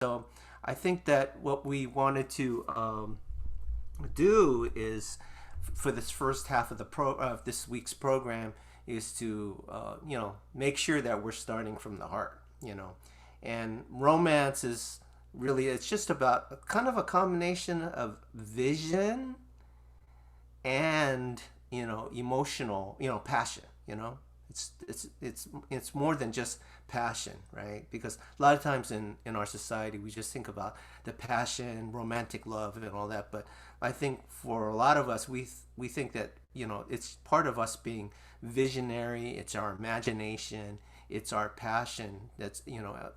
So I think that what we wanted to do is for this first half of the of this week's program is to make sure that we're starting from the heart, and romance is really, it's just about kind of a combination of vision and emotional, passion. It's more than just passion, right? Because a lot of times in our society we just think about the passion, romantic love, and all that. But I think for a lot of us, we think that it's part of us being visionary. It's our imagination. It's our passion. That's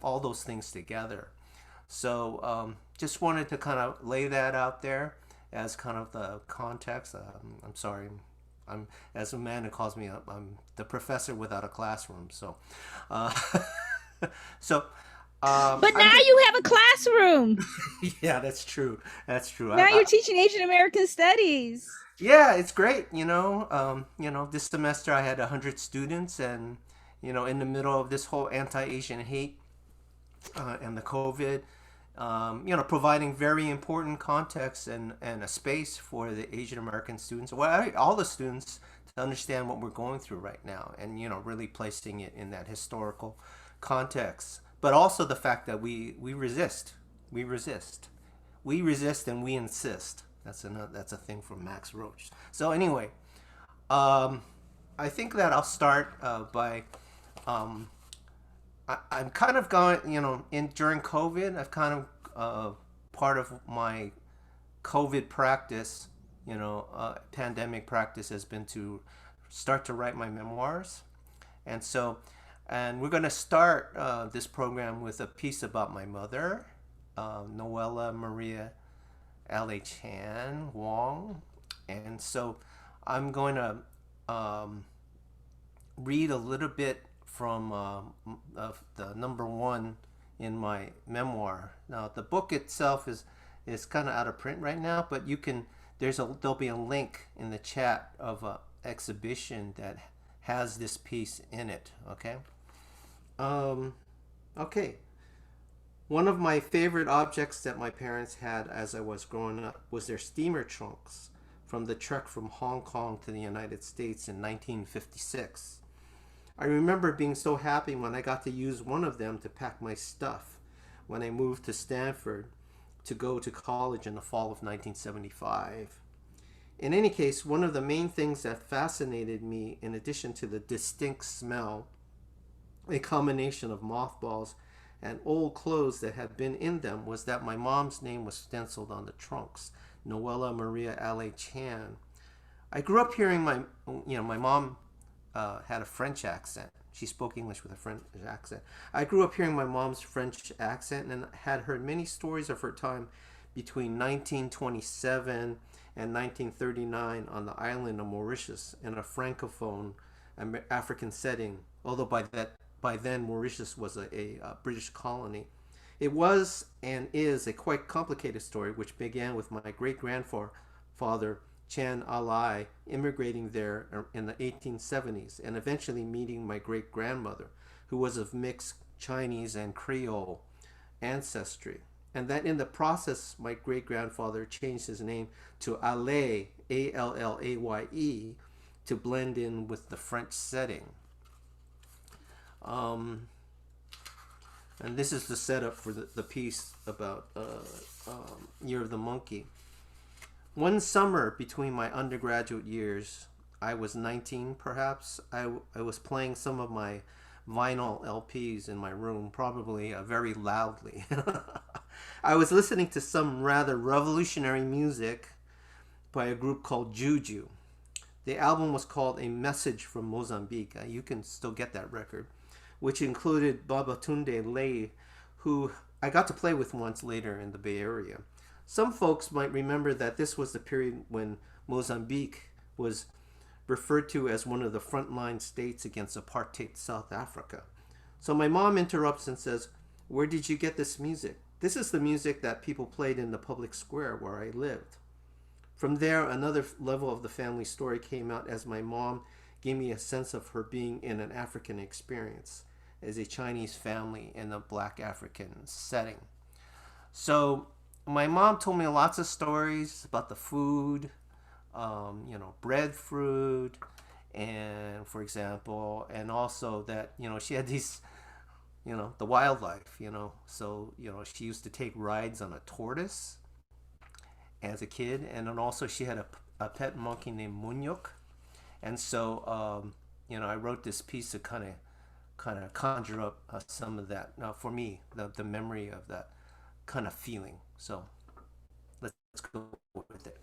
all those things together. So just wanted to kind of lay that out there as kind of the context. I'm sorry. I'm, as a man who calls me up, I'm the professor without a classroom. So, uh, so But I'm now just, you have a classroom. yeah, that's true. That's true. Now you're teaching Asian American studies. Yeah, it's great. This semester I had 100 students, and in the middle of this whole anti-Asian hate and the COVID, providing very important context and a space for the Asian American students, well, all the students, to understand what we're going through right now, and really placing it in that historical context, but also the fact that we resist, we resist, we resist, and we insist. That's a thing from Max Roach. So anyway, um, I think that I'll start by um, I'm kind of going, in during COVID, I've kind of part of my COVID practice, pandemic practice has been to start to write my memoirs, and so, and we're going to start this program with a piece about my mother, Noella Maria L.H. Han Wong, and so I'm going to um, read a little bit from of the number one in my memoir. Now, the book itself is kind of out of print right now, but you can there'll be a link in the chat of a exhibition that has this piece in it. Okay. Um, okay. One of my favorite objects that my parents had as I was growing up was their steamer trunks from the trek from Hong Kong to the United States in 1956. I remember being so happy when I got to use one of them to pack my stuff when I moved to Stanford to go to college in the fall of 1975. In any case, one of the main things that fascinated me, in addition to the distinct smell, a combination of mothballs and old clothes that had been in them, was that my mom's name was stenciled on the trunks, Noella Maria L.A. Chan. I grew up hearing my mom had a French accent. She spoke English with a French accent. I grew up hearing my mom's French accent and had heard many stories of her time between 1927 and 1939 on the island of Mauritius in a francophone African setting. Although by then Mauritius was a British colony. It was and is a quite complicated story, which began with my great grandfather Chan Alai immigrating there in the 1870s and eventually meeting my great grandmother, who was of mixed Chinese and Creole ancestry. And that in the process, my great grandfather changed his name to Allaye, Allaye, to blend in with the French setting. Um, and this is the setup for the piece about Year of the Monkey. One summer between my undergraduate years, I was 19 perhaps, I was playing some of my vinyl LPs in my room, probably very loudly. I was listening to some rather revolutionary music by a group called Juju. The album was called A Message from Mozambique. You can still get that record, which included Babatunde Lay, who I got to play with once later in the Bay Area. Some folks might remember that this was the period when Mozambique was referred to as one of the frontline states against apartheid South Africa. So my mom interrupts and says, "Where did you get this music?" "This is the music that people played in the public square where I lived." From there, another level of the family story came out as my mom gave me a sense of her being in an African experience as a Chinese family in a black African setting. So my mom told me lots of stories about the food, breadfruit, and for example, and also that she had these, the wildlife, so she used to take rides on a tortoise as a kid, and then also she had a pet monkey named Munyuk, and so I wrote this piece to kind of conjure up some of that for me, the memory of that kind of feeling. So let's go with it.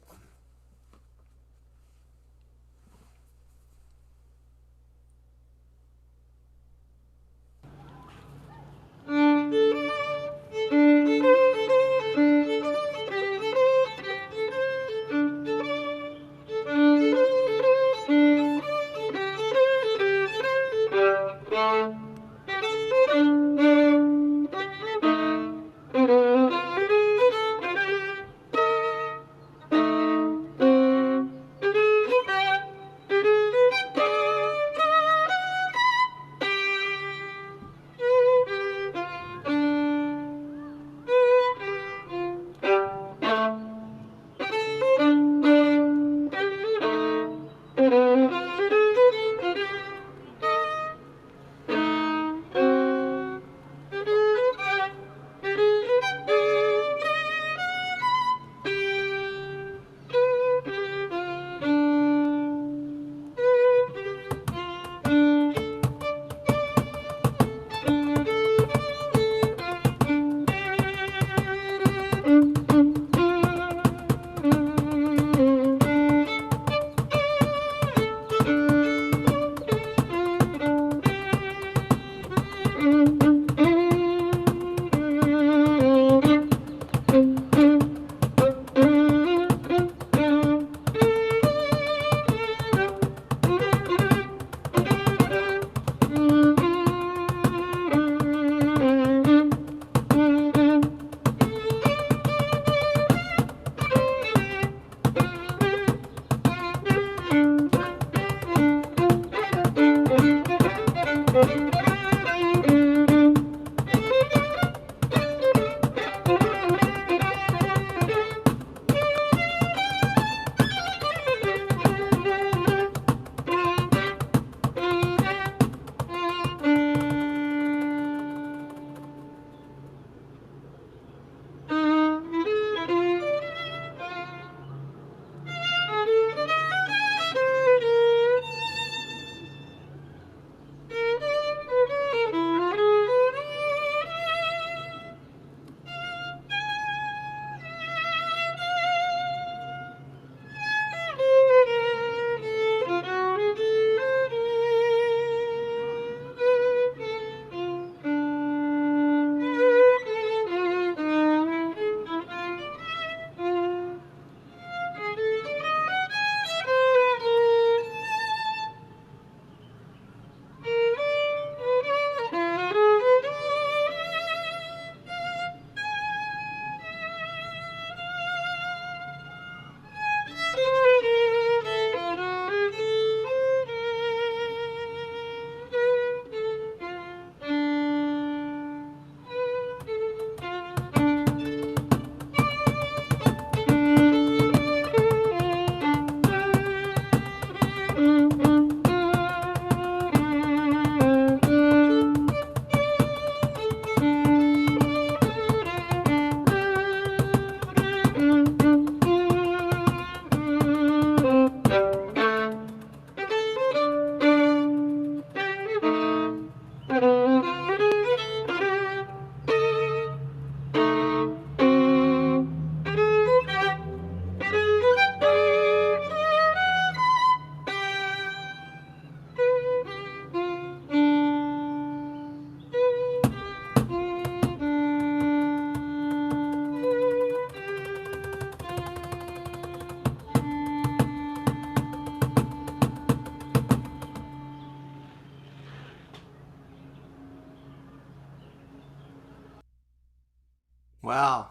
Wow,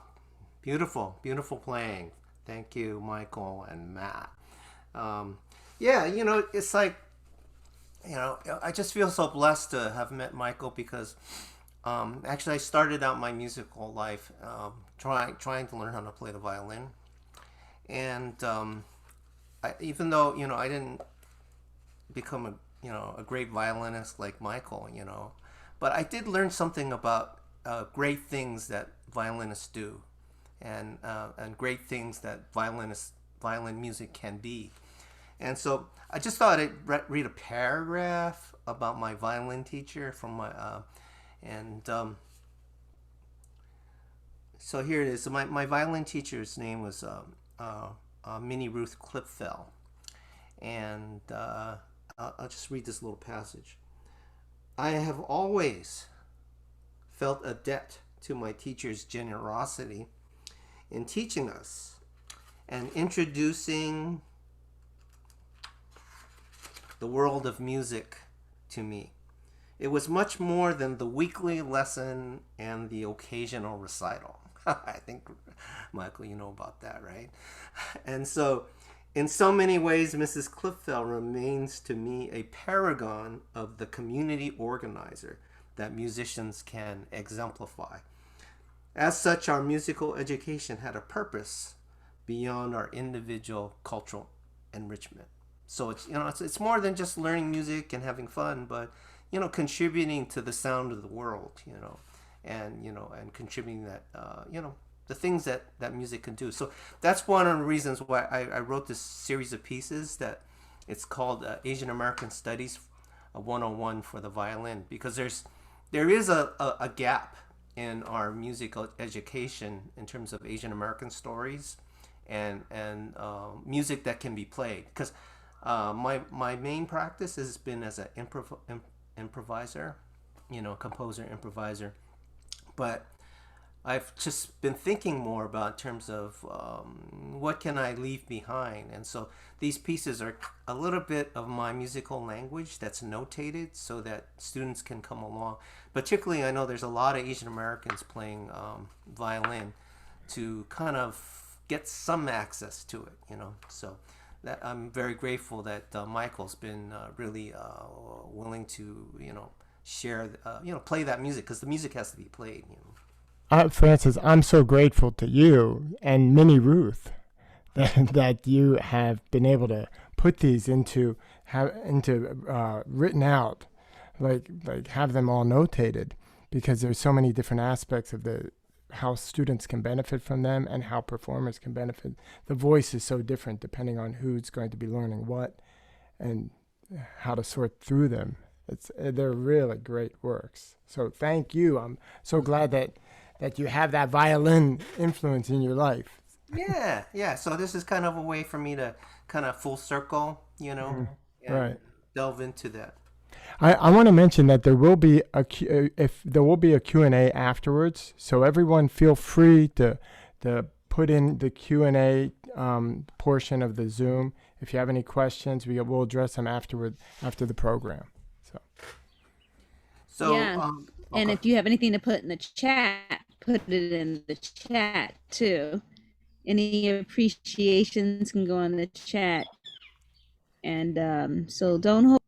beautiful, beautiful playing. Thank you, Michael and Matt. Um, yeah, it's like I just feel so blessed to have met Michael because Actually, I started out my musical life trying to learn how to play the violin, and even though I didn't become a great violinist like Michael, but I did learn something about great things that violinists do, and great things that violin music can be. And so I just thought I'd read a paragraph about my violin teacher from my and so here it is. So my violin teacher's name was Minnie Ruth Clipfell, and I'll just read this little passage. I have always felt a debt to my teacher's generosity in teaching us and introducing the world of music to me. It was much more than the weekly lesson and the occasional recital. I think, Michael, you know about that, right? And so, in so many ways, Mrs. Clipfell remains to me a paragon of the community organizer that musicians can exemplify. As such, our musical education had a purpose beyond our individual cultural enrichment. So it's more than just learning music and having fun, but contributing to the sound of the world, and contributing that the things that music can do. So that's one of the reasons why I wrote this series of pieces that it's called Asian American Studies, a 101 for the violin, because there is a gap in our musical education in terms of Asian American stories and music that can be played. Because my main practice has been as an improviser, composer, improviser. But I've just been thinking more about in terms of what can I leave behind. And so these pieces are a little bit of my musical language that's notated so that students can come along. Particularly, I know there's a lot of Asian Americans playing violin to kind of get some access to it, So that I'm very grateful that Michael's been really willing to, share, play that music, because the music has to be played. Francis, I'm so grateful to you and Minnie Ruth that you have been able to put these into written out, like have them all notated, because there's so many different aspects of how students can benefit from them and how performers can benefit. The voice is so different depending on who's going to be learning what and how to sort through them. They're really great works. So thank you. I'm so glad that you have that violin influence in your life. Yeah. So this is kind of a way for me to kind of full circle, and Right. delve into that. I want to mention that there will be a Q&A afterwards, so everyone feel free to put in the Q&A portion of the Zoom. If you have any questions, we'll address them after the program. So Yeah. And if you have anything to put in the chat, put it in the chat too. Any appreciations can go in the chat. And so don't hold.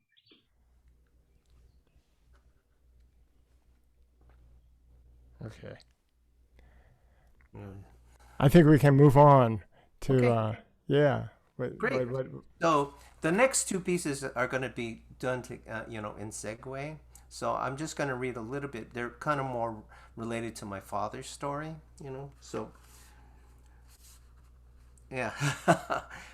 Okay. I think we can move on to Okay. yeah. Great. So the next two pieces are going to be done to in segue. So I'm just going to read a little bit. They're kind of more related to my father's story, So yeah.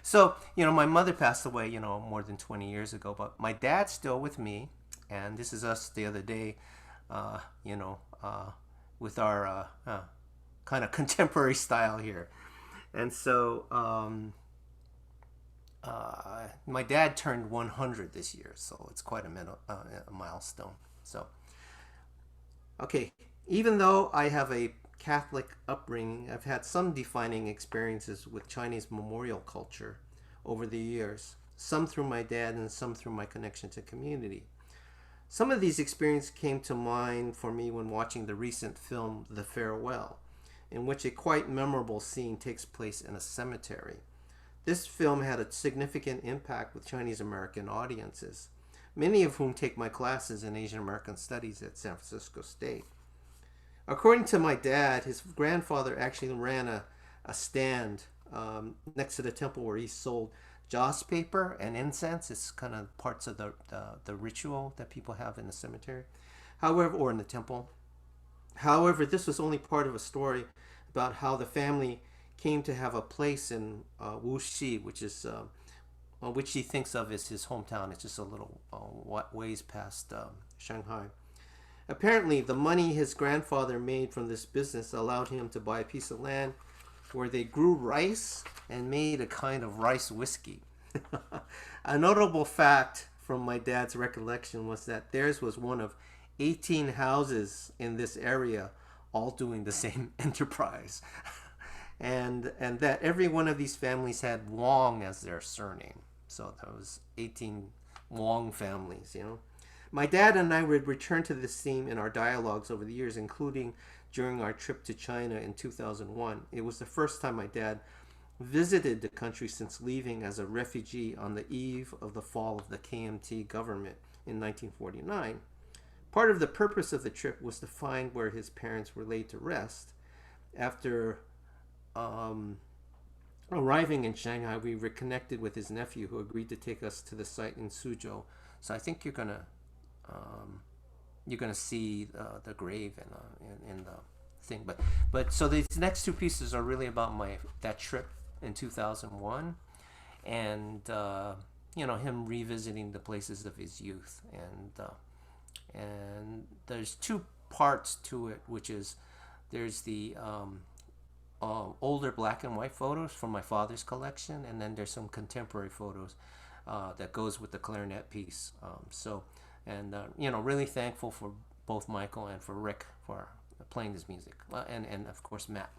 So my mother passed away, more than 20 years ago, but my dad's still with me, and this is us the other day, uh, you know, uh, with our kind of contemporary style here. And so my dad turned 100 this year, so it's quite a milestone. So, okay, even though I have a Catholic upbringing, I've had some defining experiences with Chinese memorial culture over the years, some through my dad and some through my connection to community. Some of these experiences came to mind for me when watching the recent film The Farewell, in which a quite memorable scene takes place in a cemetery. This film had a significant impact with Chinese American audiences, many of whom take my classes in Asian American Studies at San Francisco State. According to my dad, his grandfather actually ran a stand next to the temple where he sold joss paper and incense. It's kind of parts of the ritual that people have in the cemetery, however, or in the temple. However, this was only part of a story about how the family came to have a place in Wuxi, which he thinks of as his hometown. It's just a little ways past Shanghai. Apparently, the money his grandfather made from this business allowed him to buy a piece of land where they grew rice and made a kind of rice whiskey. A notable fact from my dad's recollection was that theirs was one of 18 houses in this area, all doing the same enterprise. And that every one of these families had Wong as their surname. So there was 18 Wong families, you know. My dad and I would return to this theme in our dialogues over the years, including during our trip to China in 2001. It was the first time my dad visited the country since leaving as a refugee on the eve of the fall of the KMT government in 1949. Part of the purpose of the trip was to find where his parents were laid to rest. After arriving in Shanghai, we reconnected with his nephew, who agreed to take us to the site in Suzhou. So I think you're gonna see the grave in the thing. But so these next two pieces are really about that trip in 2001, and him revisiting the places of his youth, and there's two parts to it, which is there's the older black and white photos from my father's collection, and then there's some contemporary photos that goes with the clarinet piece. Really thankful for both Michael and for Rick for playing this music, and of course Matt.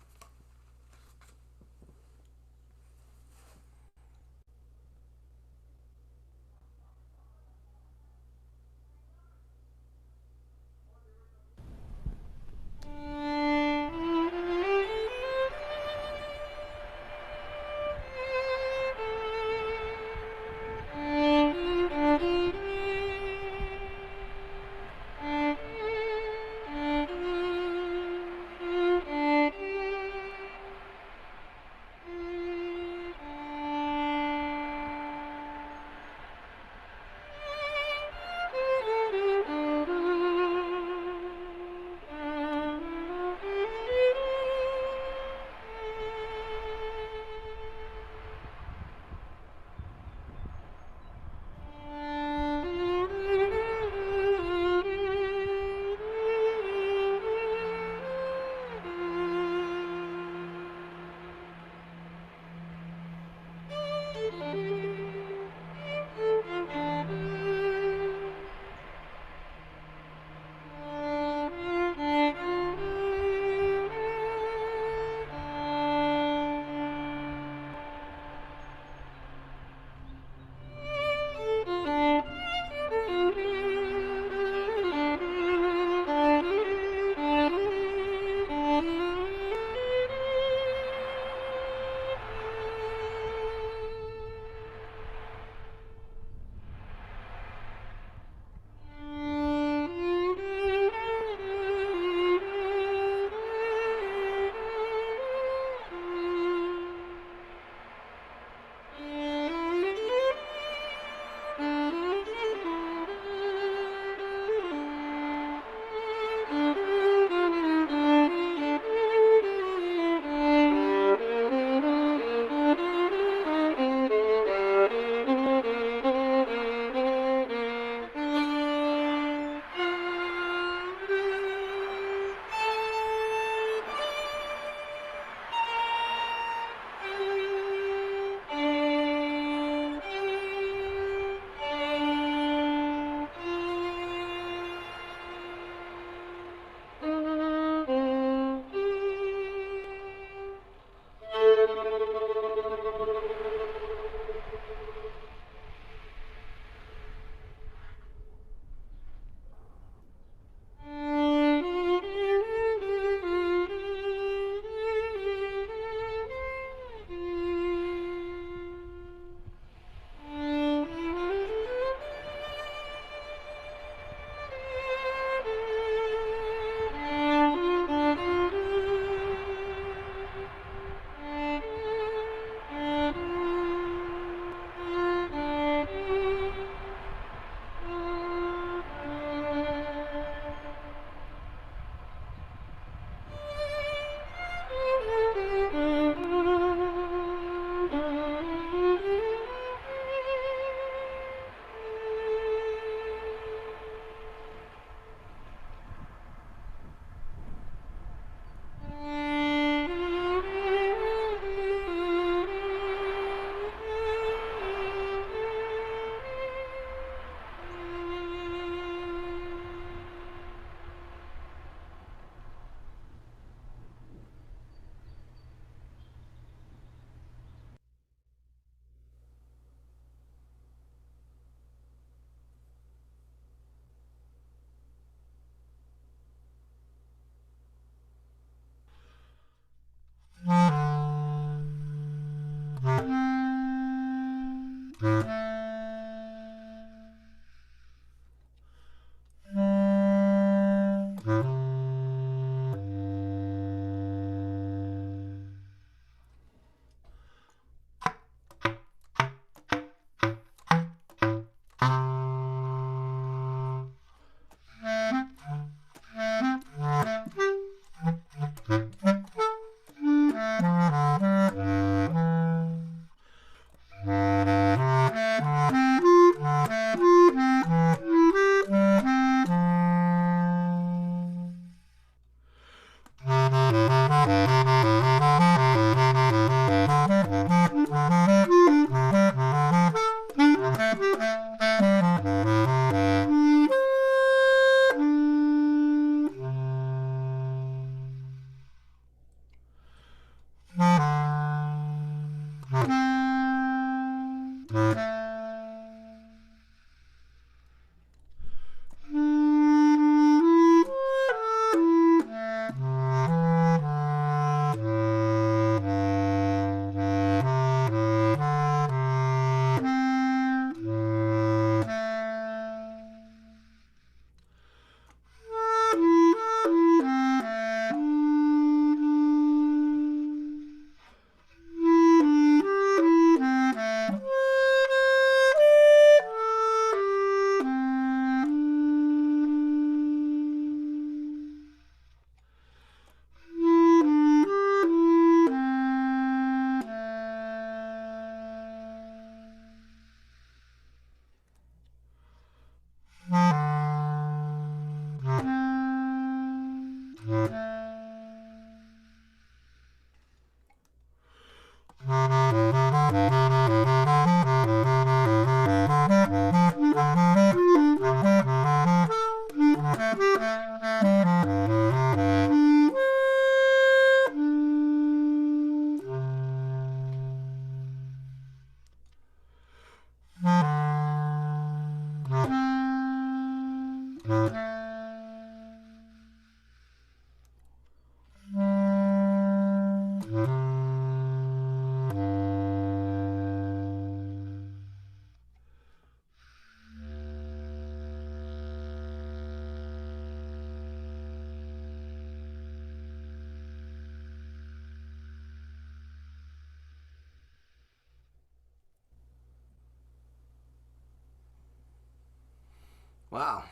Wow,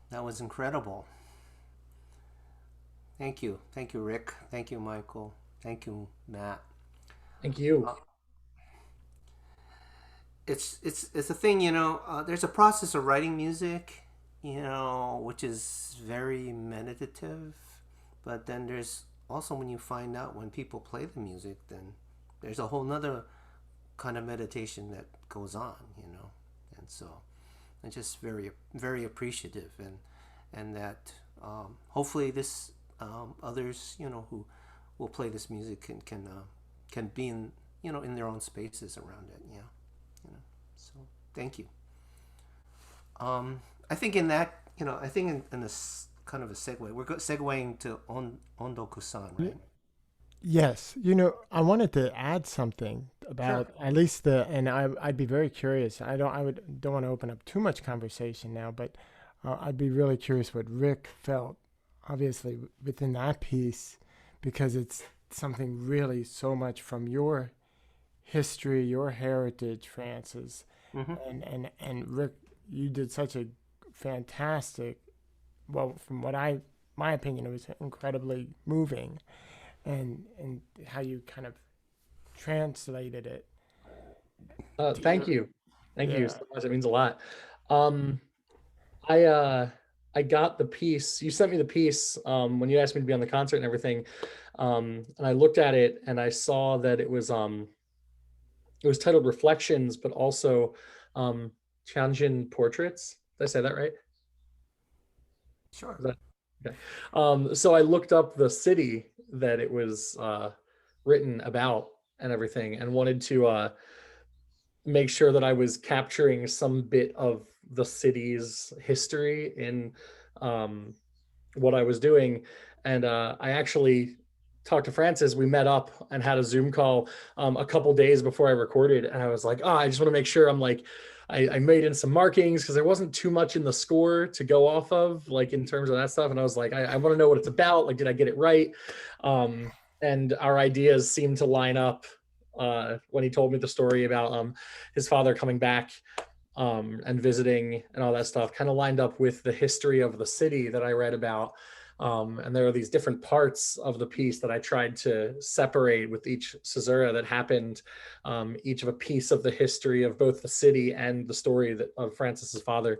that was incredible. Thank you, Rick. Thank you, Michael. Thank you, Matt. Thank you. Uh, it's a thing, you know. There's a process of writing music, you know, which is very meditative. But then there's also when you find out when people play the music, then there's a whole nother kind of meditation that goes on, you know. And so I'm just very appreciative, and that hopefully this others, you know, who will play this music can be in, you know, in their own spaces around it. Yeah, you know. So thank you. I think in that, you know, I think in this kind of a segue, segueing to Ondoku-san, right? Yes, you know, I wanted to add something Sure. about at least and I'd be very curious. Don't want to open up too much conversation now, but I'd be really curious what Rick felt, obviously within that piece, because it's something really so much from your history, your heritage, Francis, Mm-hmm. and Rick, you did such a fantastic. Well, from what my opinion, it was incredibly moving, and how you kind of translated it. Thank you. Thank you Yeah. so much. It means a lot. Um, I uh I got the piece. You sent me the piece when you asked me to be on the concert and everything. And I looked at it and I saw that it was titled Reflections, but also um Tianjin Portraits. Did I say that right? Sure. Is that okay? So I looked up the city that it was written about and everything and wanted to make sure that I was capturing some bit of the city's history in um, what I was doing. And I actually talked to Francis. We met up and had a Zoom call a couple days before I recorded. And I was like, oh, I just want to make sure I'm like, I made in some markings because there wasn't too much in the score to go off of, like in terms of that stuff. And I was like, I want to know what it's about. Like, did I get it right? And our ideas seemed to line up when he told me the story about his father coming back and visiting and all that stuff kind of lined up with the history of the city that I read about. And there are these different parts of the piece that I tried to separate with each caesura that happened, each of a piece of the history of both the city and the story of Francis's father.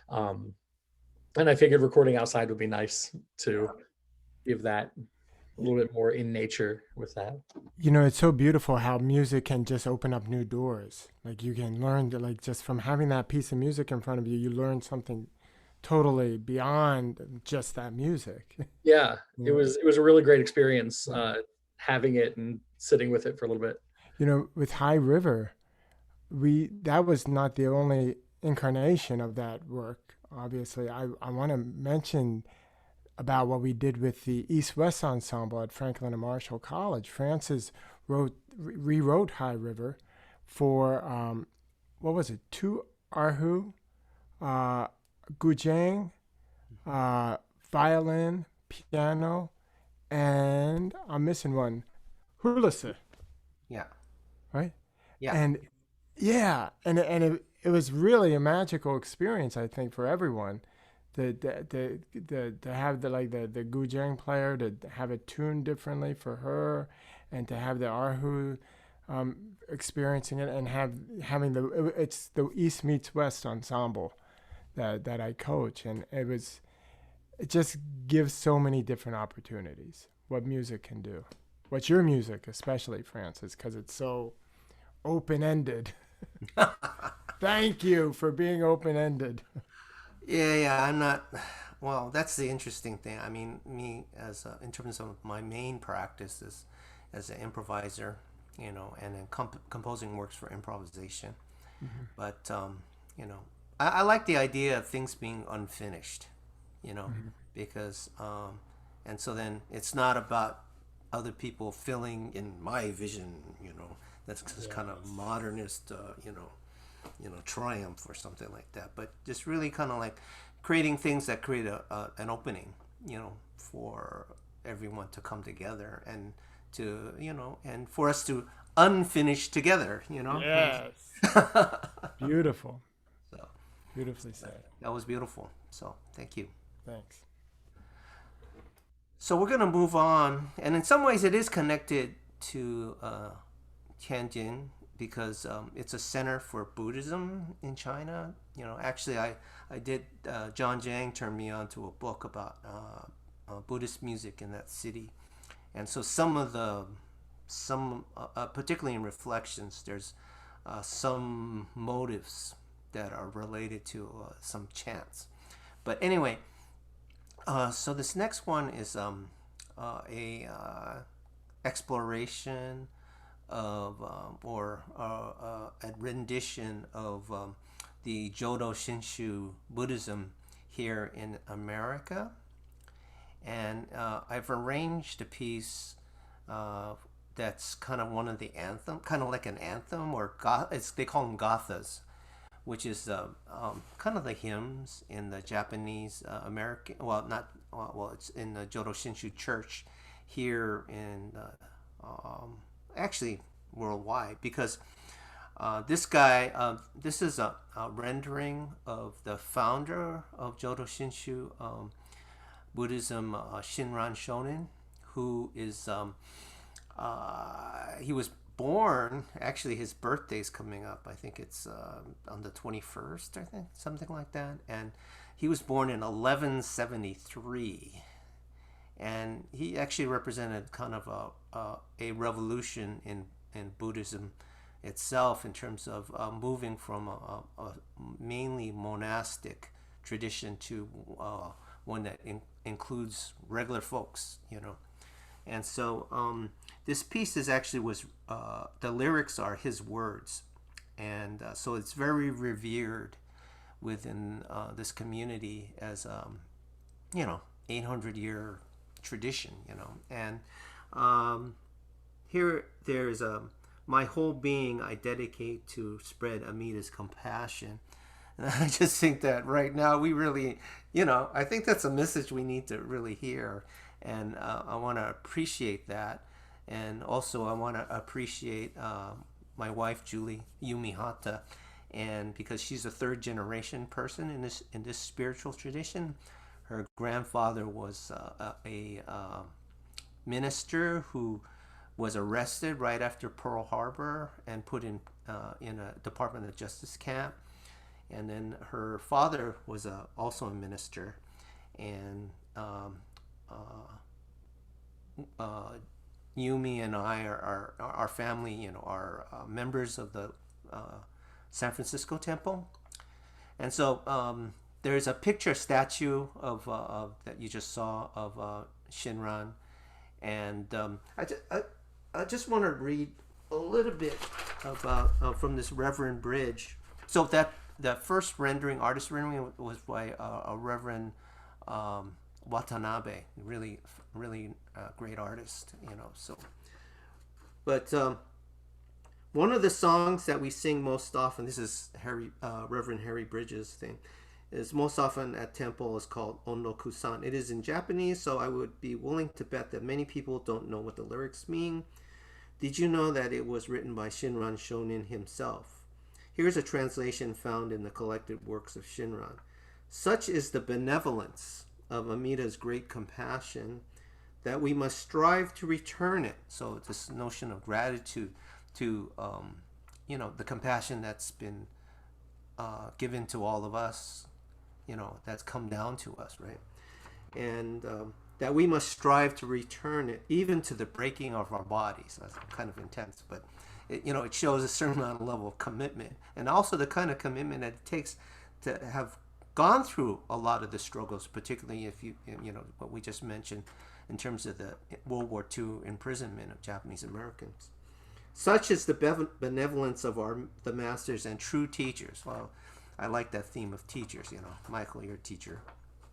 Um, and I figured recording outside would be nice to Yeah. give that a little bit more in nature with that. You know, it's so beautiful how music can just open up new doors. Like you can learn to, like, just from having that piece of music in front of you, you learn something totally beyond just that music. Yeah, Yeah. it was a really great experience Yeah. having it and sitting with it for a little bit. You know, with High River, that was not the only incarnation of that work. Obviously, I want to mention about what we did with the East-West Ensemble at Franklin and Marshall College. Francis rewrote High River for, what was it, two Erhu, guzheng, violin, piano, and I'm missing one, hulasa, Yeah. right? Yeah. And yeah, and it was really a magical experience, I think, for everyone. To have the guzheng player to have it tuned differently for her, and to have the Erhu experiencing it, and having it's the East meets West ensemble that I coach, and it just gives so many different opportunities. What music can do, what's your music, especially Francis, because it's so open-ended. Thank you for being open-ended. Yeah, I'm not. Well, that's the interesting thing. I mean, me as in terms of my main practice is as an improviser, and then composing works for improvisation. But I like the idea of things being unfinished, because and so then it's not about other people filling in my vision. That's just kind of modernist, triumph or something like that. But just really kind of like creating things that create an opening, for everyone to come together and to, and for us to unfinish together, Yes. Beautiful. So Beautifully said. that was beautiful. So thank you. Thanks. So we're gonna move on, and in some ways it is connected to Tianjin, because it's a center for Buddhism in China. Actually, I did. John Jang turned me on to a book about Buddhist music in that city, and so particularly in Reflections, there's some motives that are related to some chants. But anyway, so this next one is a exploration of or a rendition of the Jodo Shinshu Buddhism here in America, and I've arranged a piece that's kind of one of the anthem, kind of like an anthem, or they call them gathas, which is kind of the hymns in the Japanese American, it's in the Jodo Shinshu Church here in actually worldwide, because this guy, this is a rendering of the founder of Jodo Shinshu Buddhism, Shinran Shonin, who is he was born, actually his birthday's coming up, I think it's on the 21st, I think, something like that, and he was born in 1173, and he actually represented kind of a revolution in Buddhism itself, in terms of moving from a mainly monastic tradition to one that includes regular folks, And so this piece the lyrics are his words, and so it's very revered within this community as 800-year tradition, and here there's my whole being I dedicate to spread Amita's compassion. And I just think that right now we really, I think that's a message we need to really hear. And I want to appreciate that. And also I want to appreciate my wife, Julie Yumi Hata, and because she's a third generation person in this spiritual tradition. Her grandfather was a minister who was arrested right after Pearl Harbor and put in a Department of Justice camp. And then her father was also a minister, and Yumi and I are our family, are members of the San Francisco Temple, and so there's a picture statue of that you just saw of Shinran, and I just want to read a little bit about from this Reverend Bridge. So that first rendering, artist rendering, was by a Reverend Watanabe, really great artist, you know. So, but one of the songs that we sing most often, this is Reverend Harry Bridges' thing, is most often at temple is called Onno-kusan. It is in Japanese, so I would be willing to bet that many people don't know what the lyrics mean. Did you know that it was written by Shinran Shonin himself? Here's a translation found in the collected works of Shinran. Such is the benevolence of Amida's great compassion that we must strive to return it. So this notion of gratitude to, you know, the compassion that's been given to all of us, you know, that's come down to us, right? And that we must strive to return it, even to the breaking of our bodies. That's kind of intense, but it, you know, it shows a certain amount of level of commitment, and also the kind of commitment that it takes to have gone through a lot of the struggles, particularly if you know what we just mentioned in terms of the World War II imprisonment of Japanese Americans. Such is the benevolence of the masters and true teachers. Well, I like that theme of teachers. You know, Michael, you're a teacher.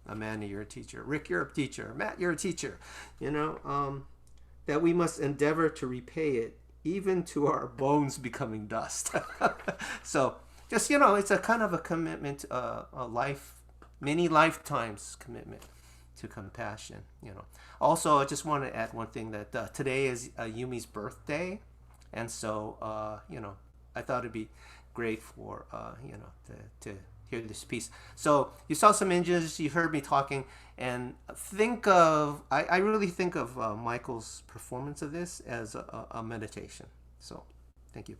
Amanda, you're a teacher. Rick, you're a teacher. Matt, you're a teacher. You know, that we must endeavor to repay it, even to our bones becoming dust. So, just, you know, it's a kind of a commitment, a life, many lifetimes commitment to compassion. You know. Also, I just want to add one thing, that today is Yumi's birthday, and so you know, I thought it'd be great for you know, to hear this piece. So you saw some images, you heard me talking, and think of, I really think of Michael's performance of this as a meditation. So thank you.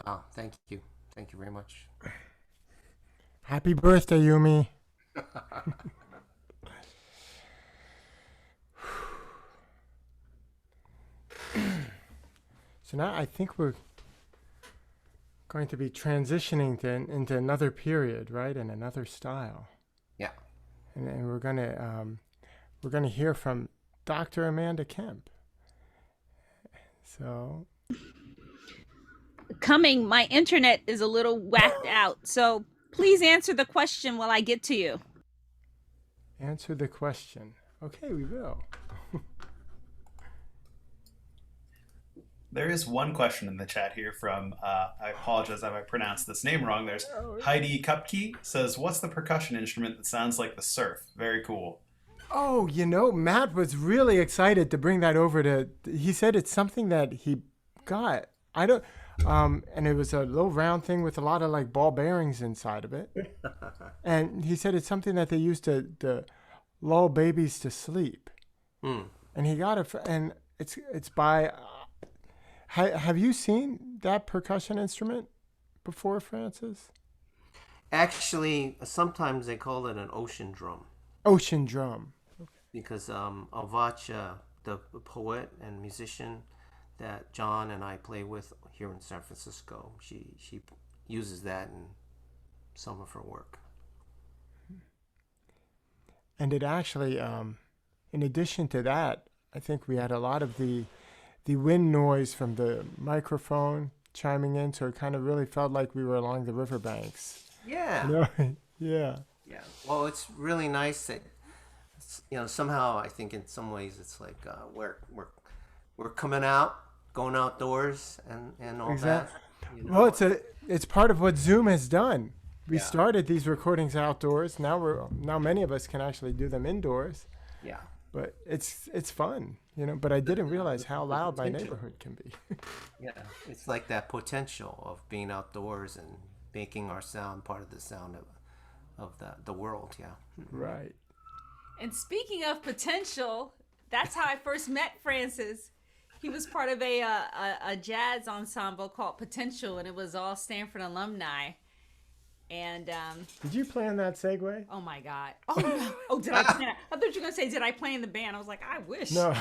Wow, thank you. Thank you very much. Happy birthday, Yumi. So now I think we're going to be transitioning into another period, right, and another style. Yeah. And we're gonna hear from Dr. Amanda Kemp. So My internet is a little whacked out, so please answer the question while I get to you. answer the question. Okay, we will. There is one question in the chat here from, I apologize if I pronounced this name wrong. There's Heidi Kupke says, what's the percussion instrument that sounds like the surf? Very cool. Oh, Matt was really excited to bring that over to. He said it's something that he got. I don't. And it was a little round thing with a lot of like ball bearings inside of it. And he said it's something that they use to lull babies to sleep. And he got it, and it's by. Have you seen that percussion instrument before, Francis? Actually, sometimes they call it an ocean drum. Ocean drum. Because Avacha, the poet and musician that John and I play with here in San Francisco, she uses that in some of her work. And it actually, in addition to that, I think we had a lot of the wind noise from the microphone chiming in, so it kind of really felt like we were along the riverbanks. Yeah. Yeah. Yeah. Well, it's really nice that somehow I think in some ways it's like we're coming out, going outdoors, and all Exactly. that. Well, it's part of what Zoom has done. We Yeah. started these recordings outdoors. Now many of us can actually do them indoors. Yeah. But it's fun, But I didn't realize how loud my potential. neighborhood can be. Yeah. It's like that potential of being outdoors and making our sound part of the sound of the world. Yeah. Right. And speaking of potential, that's how I first met Francis. He was part of a jazz ensemble called Potential, and it was all Stanford alumni. And Did you plan that segue? oh my God! Oh no! Oh, did I plan? I thought you were gonna say, did I play in the band? I was like, I wish. No.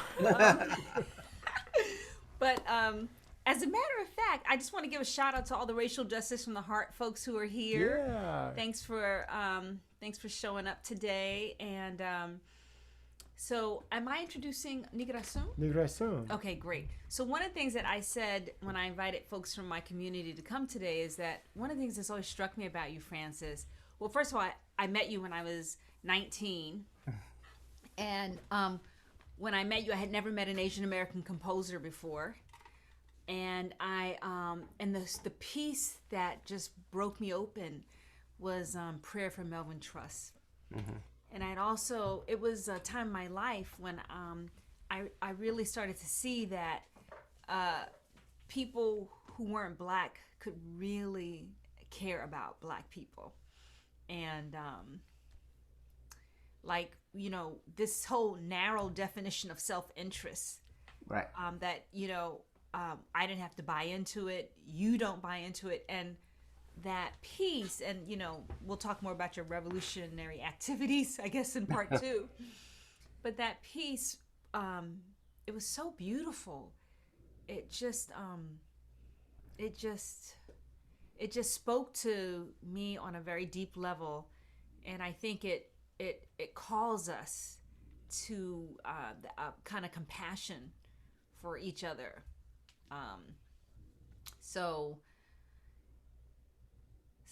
But as a matter of fact, I just want to give a shout out to all the Racial Justice from the Heart folks who are here. Yeah. Thanks for showing up today. And so, am I introducing Migração? Migração. Okay, great. So one of the things that I said when I invited folks from my community to come today is that one of the things that's always struck me about you, Francis. Well, first of all, I met you when I was 19, and when I met you, I had never met an Asian American composer before. And the piece that just broke me open was Prayer for Melvin Truss. Mm-hmm. And it was a time in my life when I really started to see that people who weren't Black could really care about Black people. And this whole narrow definition of self-interest. Right. That, I didn't have to buy into it. You don't buy into it. And that piece, and we'll talk more about your revolutionary activities, I guess, in part 2. But that piece, it was so beautiful. It just spoke to me on a very deep level, and I think it calls us to kind of compassion for each other.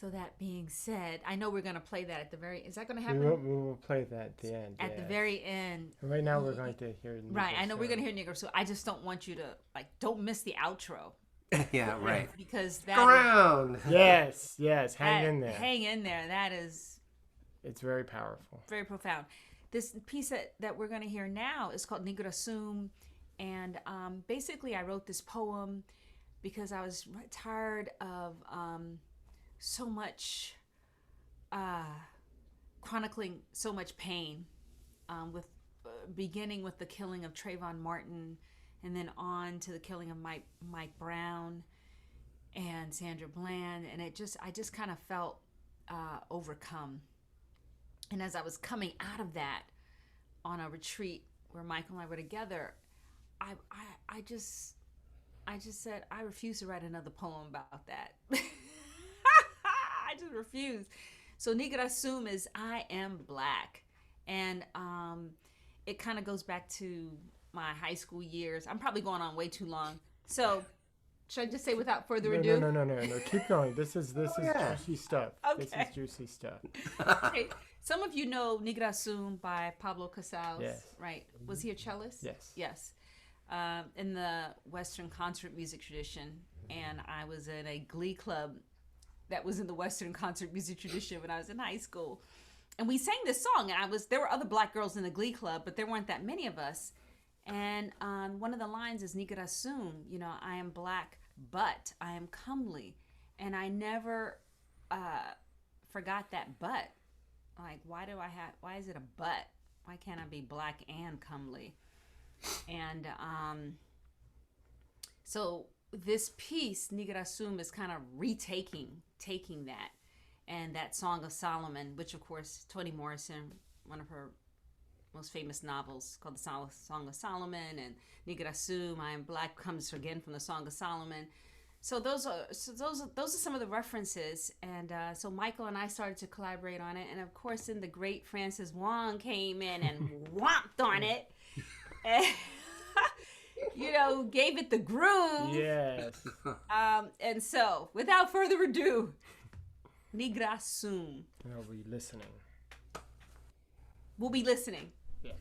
So that being said, I know we're going to play that at the very... Is that going to happen? We will play that at the end. At the very end. Right now we're going to hear... Right, I know we're going to hear Negro, so I just don't want you to... don't miss the outro. Yeah, right. Because that... Around! Yes, hang in there. Hang in there. That is... It's very powerful. Very profound. This piece that we're going to hear now is called Nigrasum. And basically I wrote this poem because I was tired of... so much chronicling so much pain, with beginning with the killing of Trayvon Martin and then on to the killing of Mike Brown. and Sandra Bland, and I just kind of felt overcome. And as I was coming out of that on a retreat where Michael and I were together, I just said, I refuse to write another poem about that. I just refuse. So Nigra Sum is I am black. And it kind of goes back to my high school years. I'm probably going on way too long. So should I just say without further ado? No. Keep going. This is yeah. juicy stuff. Okay. This is juicy stuff. Okay. Some of you know Nigra Sum by Pablo Casals. Yes. Right. Was he a cellist? Yes. Yes. In the Western concert music tradition. And I was in a glee club that was in the Western concert music tradition when I was in high school. And we sang this song, and there were other black girls in the glee club, but there weren't that many of us. And one of the lines is Nigra Sum, I am black, but I am comely. And I never forgot that but. Like, why is it a but? Why can't I be black and comely? And so this piece, Nigra Sum, is kind of taking that. And that Song of Solomon, which of course Toni Morrison, one of her most famous novels, called the Song of Solomon, and Nigra Sum, I am black, comes again from the Song of Solomon. So those are some of the references, and so Michael and I started to collaborate on it, and of course then the great Francis Wong came in and whomped on it, and, gave it the groove. Yes. And so without further ado, Nigra Sum. And I'll be listening. We'll be listening. Yeah.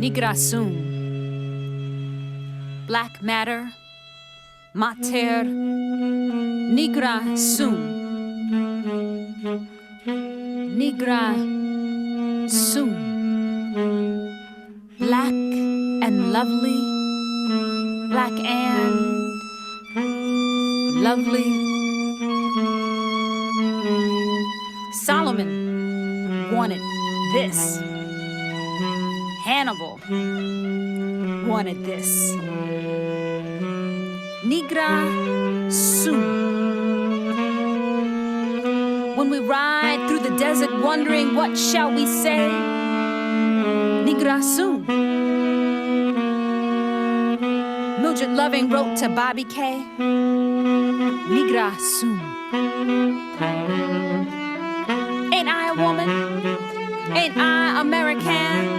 Nigra Sum. Black matter, mater, Nigra Sum. Nigra Sum. Black and lovely, black and lovely. Solomon wanted this. Hannibal wanted this. Nigra Sum. When we ride through the desert wondering what shall we say, Nigra Sum. Mildred Loving wrote to Bobby Kay, Nigra Sum. Ain't I a woman? Ain't I American?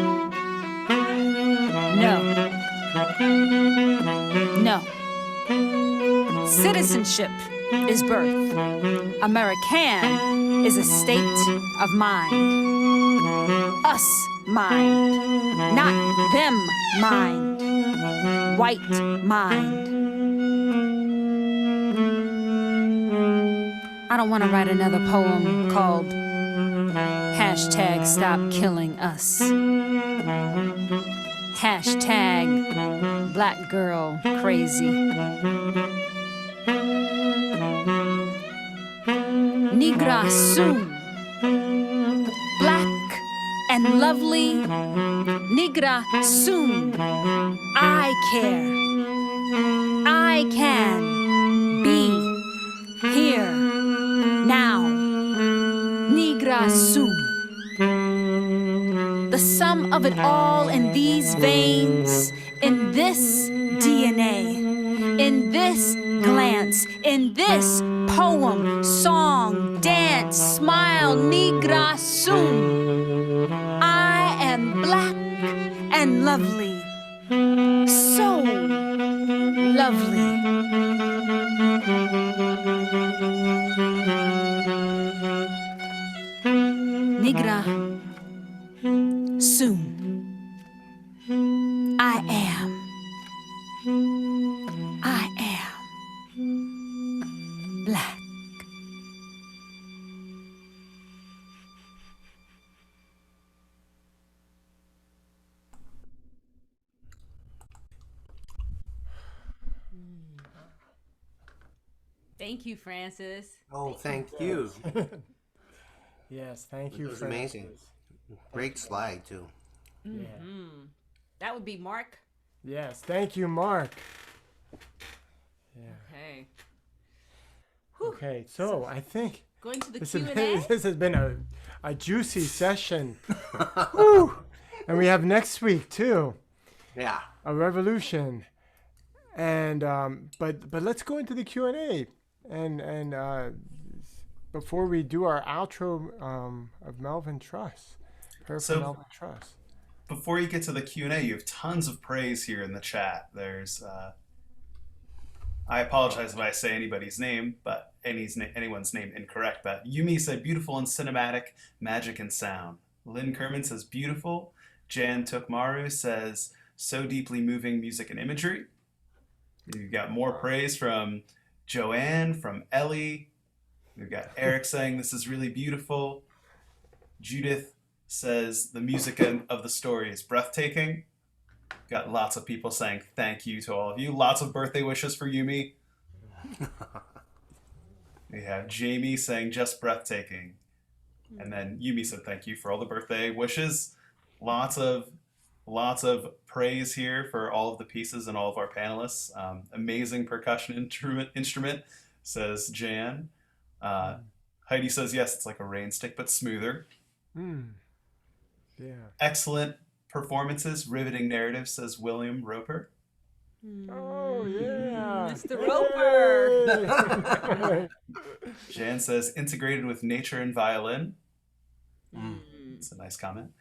No. Citizenship is birth. American is a state of mind. Us mind, not them mind. White mind. I don't want to write another poem called #Stop Killing Us. #Black Girl Crazy. Nigra Sum. Black and lovely. Nigra Sum. I care. I can be here now. Nigra Sum. The sum of it all in these veins, in this DNA, in this glance, in this poem, song, dance, smile, Nigra Sum. I am black and lovely, so lovely. Nigra Sum. I am. black. Thank you, Francis. Oh, thank you. Yes, thank It you, was amazing. Francis. Great slide too. Yeah. That would be Mark. Yes, thank you, Mark. Yeah. Okay. Okay, so I think Going to the this Q&A. has been a juicy session. Woo! And we have next week too, Yeah. a revolution. And but let's go into the Q&A. And before we do our outro of Melvin Truss, prayer for So- Melvin Truss. Before you get to the Q&A, you have tons of praise here in the chat. There's I apologize if I say anybody's name, but anyone's name incorrect. But Yumi said beautiful and cinematic, magic and sound. Lynn Kerman says beautiful. Jan Tukmaru says so deeply moving music and imagery. You've got more praise from Joanne, from Ellie. We've got Eric saying this is really beautiful. Judith says the music of the story is breathtaking. Got lots of people saying thank you to all of you. Lots of birthday wishes for Yumi. We have Jamie saying just breathtaking. And then Yumi said thank you for all the birthday wishes. Lots of praise here for all of the pieces and all of our panelists. Amazing percussion instrument, says Jan. Heidi says yes, it's like a rain stick but smoother. Yeah. Excellent performances, riveting narrative, says William Roper. Oh yeah. Mr. Roper. Roper. Jan says integrated with nature and violin. It's a nice comment.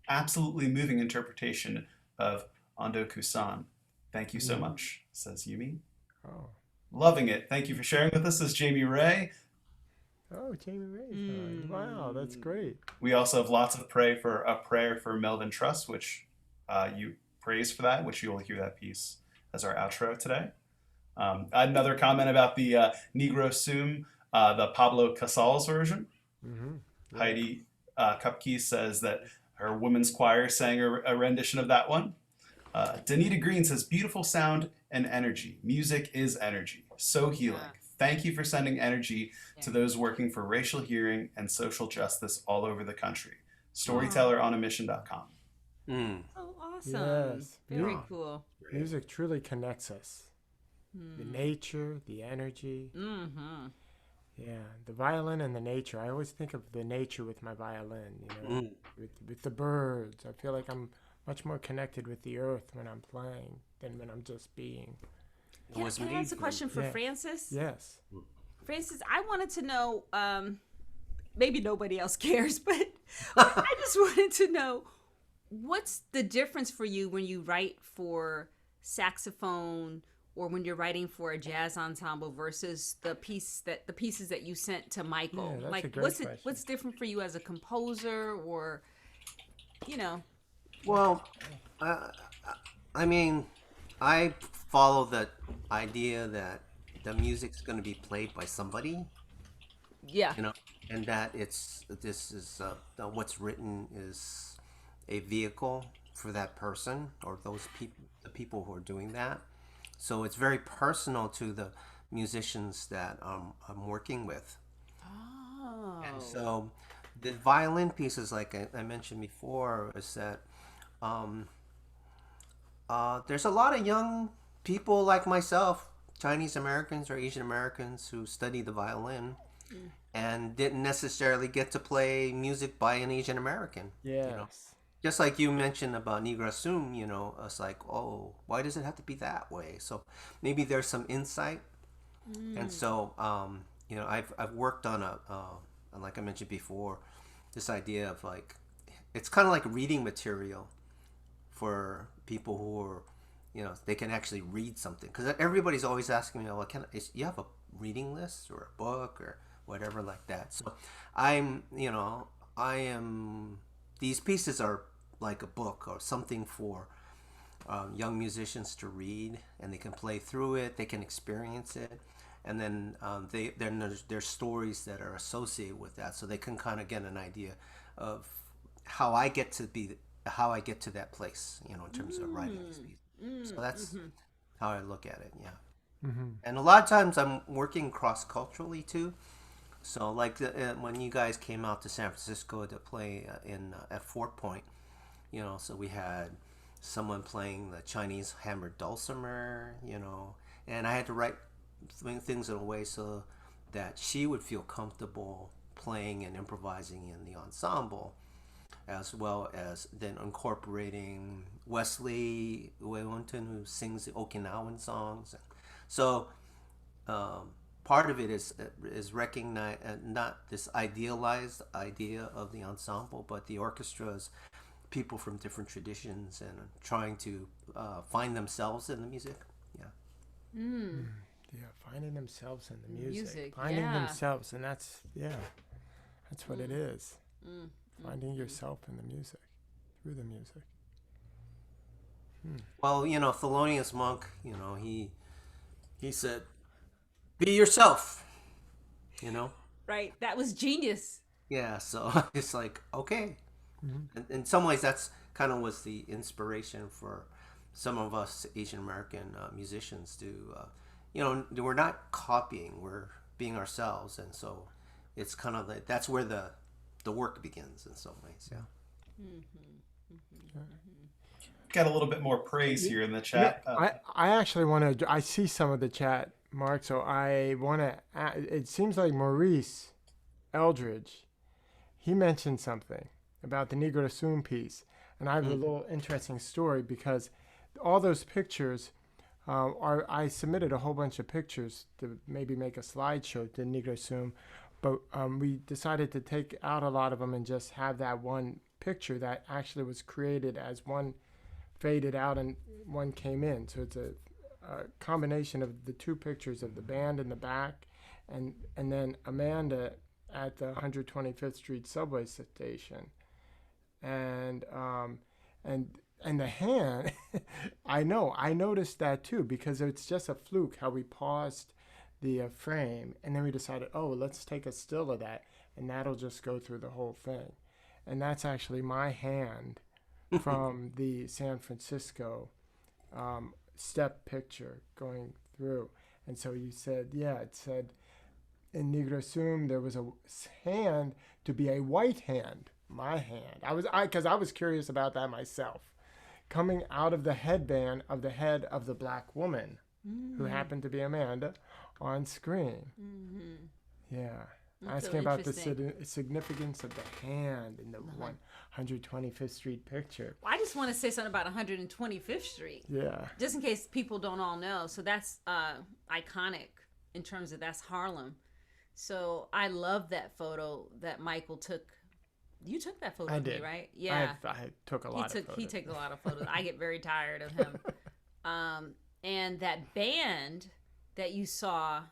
Absolutely moving interpretation of Ando Kusan. Thank you so much, says Yumi. Oh. Loving it. Thank you for sharing with us, says Jamie Ray. Oh, Jamie Ray. Wow, that's great. We also have lots of prayer for Melvin Truss, which you praise for that, which you'll hear that piece as our outro today. Another comment about the Negro Sum, the Pablo Casals version. Heidi Cupkey says that her women's choir sang a rendition of that one. Danita Green says, beautiful sound and energy. Music is energy. So healing. Thank you for sending energy to those working for racial hearing and social justice all over the country. Storytelleronamission.com. Oh, awesome. Yes. Very cool. Music truly connects us. The nature, the energy. Yeah, the violin and the nature. I always think of the nature with my violin, with the birds. I feel like I'm much more connected with the earth when I'm playing than when I'm just being. Can I ask a question for Yeah. Francis? Yes. Francis, I wanted to know, maybe nobody else cares, but I just wanted to know, what's the difference for you when you write for saxophone or when you're writing for a jazz ensemble versus the pieces that you sent to Michael? Yeah, that's like, a great question. what's different for you as a composer, or, Well, I mean, I follow the idea that the music's going to be played by somebody, Yeah. and that this is what's written is a vehicle for that person or those people, the people who are doing that. So it's very personal to the musicians that I'm working with. Oh. And so the violin pieces, like I mentioned before, is that there's a lot of young people like myself, Chinese Americans or Asian Americans, who study the violin and didn't necessarily get to play music by an Asian American. Yes. Just like you mentioned about Negro Sum, it's like, oh, why does it have to be that way? So maybe there's some insight. And so, I've worked on like I mentioned before, this idea of like, it's kind of like reading material for people who are, they can actually read something. Because everybody's always asking me, well, you have a reading list or a book or whatever like that? So these pieces are like a book or something for young musicians to read, and they can play through it, they can experience it, and then there's stories that are associated with that, so they can kind of get an idea of how I get to that place, in terms of writing these pieces. So that's how I look at it. Yeah. And a lot of times I'm working cross culturally too. So like when you guys came out to San Francisco to play at Fort Point, so we had someone playing the Chinese hammered dulcimer, and I had to write things in a way so that she would feel comfortable playing and improvising in the ensemble, as well as then incorporating Wesley Wellington, who sings the Okinawan songs. So part of it is recognize not this idealized idea of the ensemble, but the orchestra's people from different traditions and trying to find themselves in the music. Yeah. Yeah, finding themselves in the music. Music, Finding yeah. themselves, and that's what it is. Finding yourself in the music, through the music. Well, Thelonious Monk, he said, "Be yourself." Right. That was genius. Yeah. So it's like, okay. In some ways, that's kind of was the inspiration for some of us Asian American musicians to, we're not copying, we're being ourselves, and so it's kind of like that's where the work begins in some ways. Yeah. Got a little bit more praise here in the chat. I actually want to. I see some of the chat, Mark. So I want to. It seems like Maurice Eldridge, he mentioned something about the Negro Soon piece, and I have a little interesting story because all those pictures I submitted a whole bunch of pictures to maybe make a slideshow to Negro Soon, but we decided to take out a lot of them and just have that one picture that actually was created as one faded out and one came in. So it's a combination of the two pictures of the band in the back and then Amanda at the 125th Street subway station. And the hand, I noticed that too, because it's just a fluke how we paused the frame and then we decided, let's take a still of that and that'll just go through the whole thing. And that's actually my hand from the San Francisco step picture going through. And so you said, it said in Negro Sum there was a hand to be a white hand, my hand. Because I was curious about that myself. Coming out of the headband of the head of the black woman who happened to be Amanda on screen. Yeah. That's Asking so about the interesting. significance of the hand in the 125th Street picture. Well, I just want to say something about 125th Street. Yeah. Just in case people don't all know. So that's iconic in terms of that's Harlem. So I love that photo that Michael took. You took that photo I of me, did. right? Yeah. I took a lot of photos. He took a lot of photos. I get very tired of him. And that band that you saw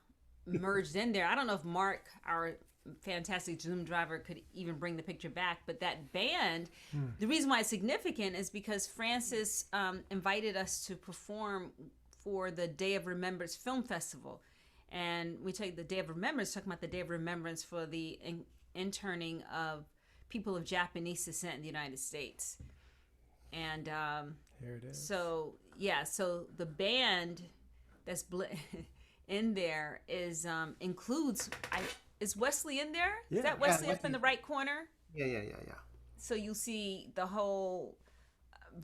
merged in there. I don't know if Mark, our fantastic Zoom driver, could even bring the picture back, but that band, the reason why it's significant is because Francis invited us to perform for the Day of Remembrance Film Festival. And we take the Day of Remembrance, talking about the Day of Remembrance for the interning of people of Japanese descent in the United States. And Here it is. so the band that's in there is includes is Wesley in there? Yeah. Is that Wesley Yeah, up in the right corner? Yeah. So you'll see the whole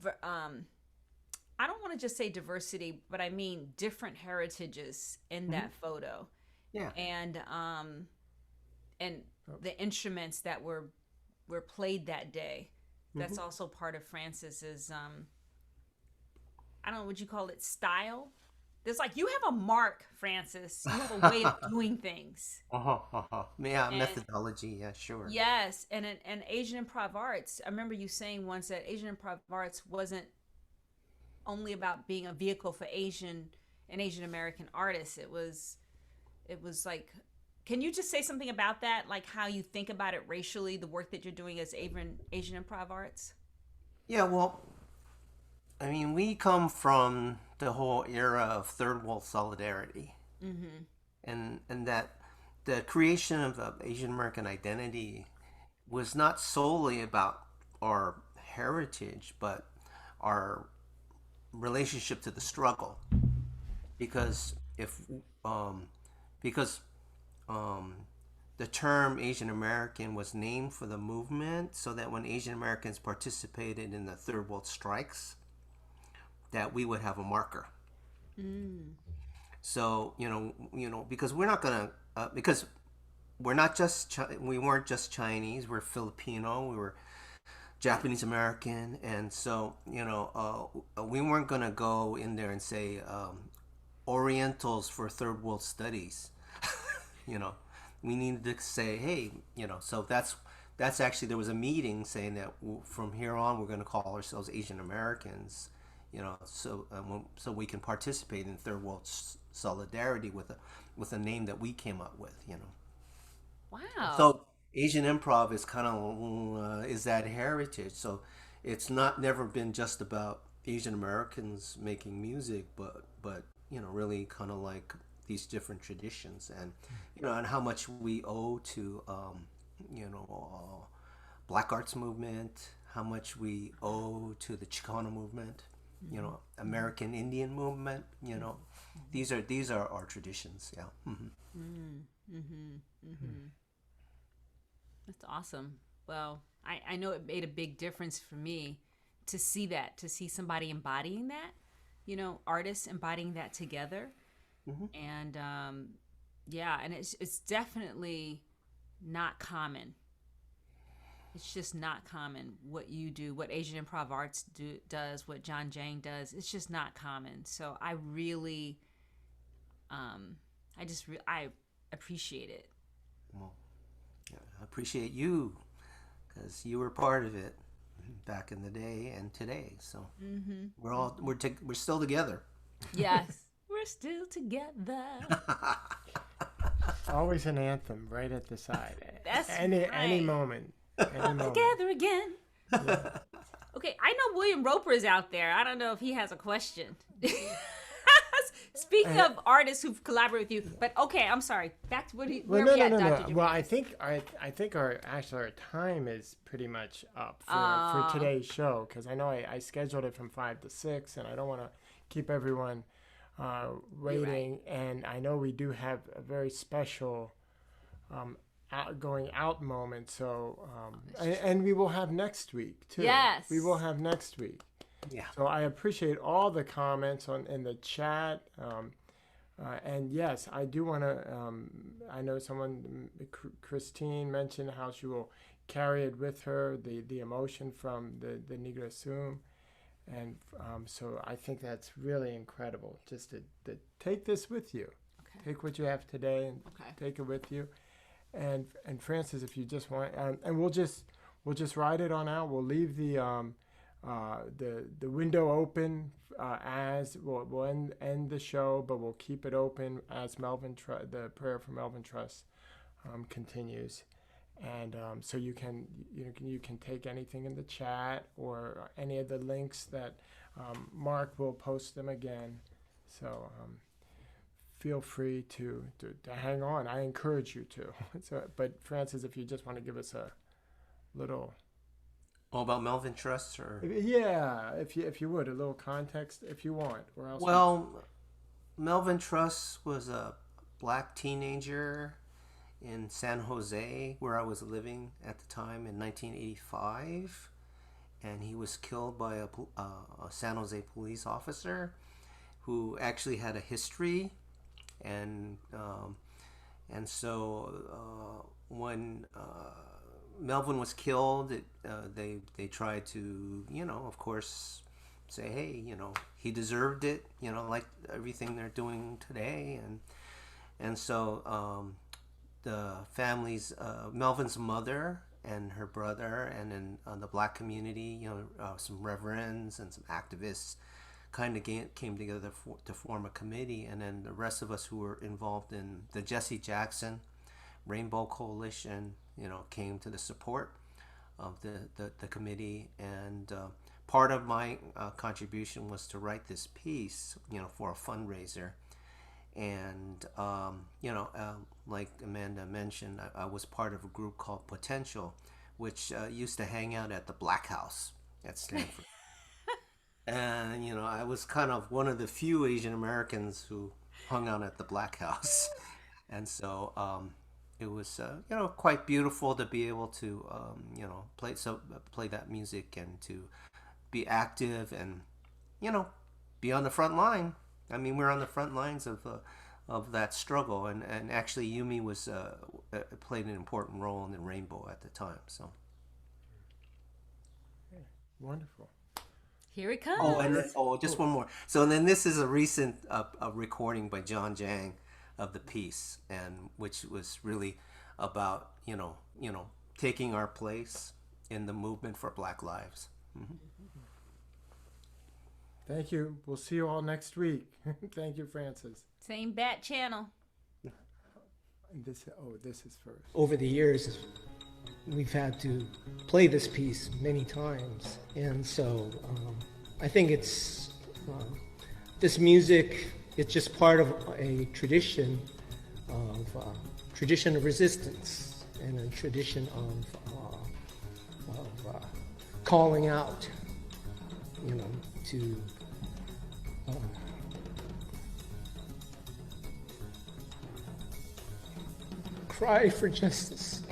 I don't want to just say diversity, but I mean different heritages in that photo. Yeah. And the instruments that were played that day. That's also part of Francis's I don't know, would you call it style? There's like, you have a mark, Francis. You have a way of doing things. Yeah, methodology. Yeah, sure. Yes, and Asian improv arts. I remember you saying once that Asian improv arts wasn't only about being a vehicle for Asian and Asian American artists. It was like, can you just say something about that? Like how you think about it racially, the work that you're doing as Asian improv arts? Yeah, well, I mean, we come from the whole era of third world solidarity. and that the creation of the Asian American identity was not solely about our heritage, but our relationship to the struggle. Because if because um, the term Asian American was named for the movement, so that when Asian Americans participated in the Third World strikes, that we would have a marker. So because we're not gonna because we're not just we weren't just Chinese. We're Filipino. We were Japanese American, and so we weren't gonna go in there and say Orientals for Third World Studies. you know, we needed to say, hey, so that's actually there was a meeting saying that from here on we're gonna call ourselves Asian Americans. So we can participate in Third World solidarity with a name that we came up with. Wow. So Asian improv is kind of is that heritage. So it's not never been just about Asian Americans making music, but really kind of like these different traditions, and and how much we owe to Black Arts movement, how much we owe to the Chicano movement, American Indian movement. These are our traditions. Yeah. That's awesome. Well, I know it made a big difference for me to see that, to see somebody embodying that, artists embodying that together. And yeah, and it's definitely not common. It's just not common what you do, what Asian Improv Arts does, what John Jang does. It's just not common. So I really, I appreciate it. Well, yeah, I appreciate you because you were part of it back in the day and today. So we're still together. Yes, we're still together. Always an anthem right at the side. That's any right. moment. Any moment. Together again. Yeah. Okay, I know William Roper is out there. I don't know if he has a question. Speaking of artists who've collaborated with you, but okay, I'm sorry. Back to where we at, Dr. No. Well, I think our time is pretty much up for today's show, because I know I scheduled it from 5 to 6, and I don't want to keep everyone waiting. Right. And I know we do have a very special going out moment. So and we will have next week too. Yes, we will have next week. Yeah. So I appreciate all the comments in the chat, and yes, I do want to. I know someone, Christine, mentioned how she will carry it with her, the emotion from the Negro Sum, and so I think that's really incredible. Just to take this with you, take what you have today and take it with you, and Francis, if you just want, and we'll just ride it on out. We'll leave the window open as we'll end the show, but we'll keep it open as the prayer for Melvin Truss continues, and so you can take anything in the chat or any of the links that Mark will post them again. So feel free to hang on. I encourage you to. So, but Francis, if you just want to give us a little. All about Melvin Truss, or yeah, if you would, a little context if you want, or else. Well, Melvin Truss was a black teenager in San Jose, where I was living at the time, in 1985, and he was killed by a San Jose police officer who actually had a history, and so when Melvin was killed, they tried to, of course, say, hey, he deserved it, like everything they're doing today, and so the family's Melvin's mother and her brother, and then the black community, some reverends and some activists, kind of came together to form a committee, and then the rest of us who were involved in the Jesse Jackson Rainbow Coalition, came to the support of the committee, and part of my contribution was to write this piece, for a fundraiser, And like Amanda mentioned, I was part of a group called Potential, which used to hang out at the Black House at Stanford. And I was kind of one of the few Asian Americans who hung out at the Black House. And so it was quite beautiful to be able to play that music and to be active and be on the front line. I mean, we're on the front lines of that struggle, and actually Yumi was played an important role in the Rainbow at the time. So Wonderful. Here it comes. Just one more. So then this is a recent recording by John Jang of the piece, and which was really about taking our place in the movement for Black lives. Mm-hmm. Thank you. We'll see you all next week. Thank you, Francis. Same bat channel. This is first. Over the years, we've had to play this piece many times, and so I think it's this music. It's just part of a tradition of resistance and a tradition of calling out, to cry for justice.